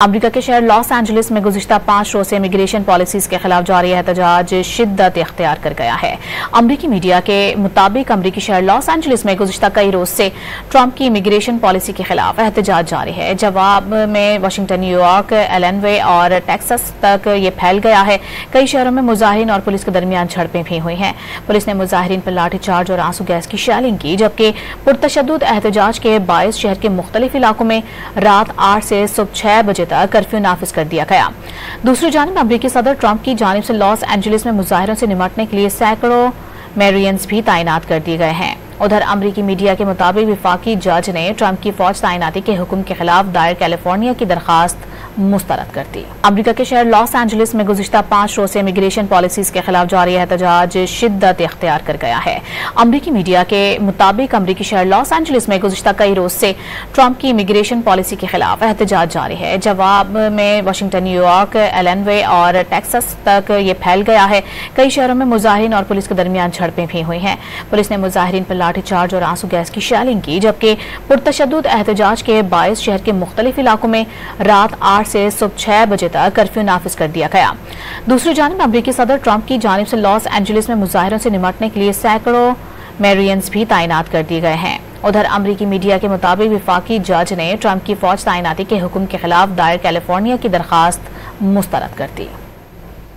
America के शहर Los Angeles में गुज़िश्ता 5 रोज़ से इमिग्रेशन पॉलिसीज़ के खिलाफ जारी एहतजाज शिद्दत इख्तियार कर गया है। अमेरिकी मीडिया के मुताबिक अमेरिकी शहर लॉस एंजलिस में गुज़िश्ता कई रोज़ से ट्रंप की इमिग्रेशन पॉलिसी के खिलाफ एहतजाज जारी है। जवाब में वाशिंगटन, न्यूयॉर्क, एलएनवे और टेक्सास तक ये फैल गया है। कई शहरों में मुजाहिरीन और पुलिस के दरमियान झड़पें भी हुई हैं। पुलिस ने मुजाहिरीन पर लाठीचार्ज और आंसू गैस की शेलिंग की, जबकि पुरतशद्दुद एहतजाज के बायस शहर के मुख्तलिफ इलाकों में रात 8 से सुबह 6 बजे तक कर्फ्यू नाफिज कर दिया गया। दूसरी जानिब अमेरिकी सदर ट्रंप की जानिब से लॉस एंजलिस में मुजाहिरों से निपटने के लिए सैकड़ों मेरियंस भी तैनात कर दिए गए हैं। उधर अमेरिकी मीडिया के मुताबिक विफाकी जज ने ट्रंप की फौज तैनाती के हुक्म के खिलाफ दायर कैलिफोर्निया की दरखास्त मुस्तरद कर दी। अमेरिका के शहर लॉस एंजलिस में गुज़िश्ता 5 रोज़ से इमिग्रेशन पॉलिसीज़ के खिलाफ जारी एहतजाज शिद्दत इख्तियार कर गया है। अमेरिकी मीडिया के मुताबिक अमेरिकी शहर लॉस एंजलिस में गुज़िश्ता कई रोज़ से ट्रंप की इमिग्रेशन पॉलिसी के खिलाफ एहतजाज जारी है। जवाब में वाशिंगटन, न्यूयॉर्क, एलएनवे और टेक्सास तक ये फैल गया है। कई शहरों में मुजाहिरीन और पुलिस के दरमियान झड़पें भी हुई हैं। पुलिस ने मुजाहिरीन पर लाठीचार्ज और आंसू गैस की शेलिंग की, जबकि पुरतशद्दुद एहतजाज के बायस शहर के मुख्तलिफ इलाकों में रात 8 से सुबह 6 बजे तक कर्फ्यू नाफिज कर दिया गया। दूसरी जानिब अमेरिकी सदर ट्रंप की जानिब से लॉस एंजलिस में मुजाहिरों से निपटने के लिए सैकड़ों मेरियंस भी तैनात कर दिए गए हैं। उधर अमेरिकी मीडिया के मुताबिक विफाकी जज ने ट्रंप की फौज तैनाती के हुक्म के खिलाफ दायर कैलिफोर्निया की दरखास्त मुस्तरद कर दी।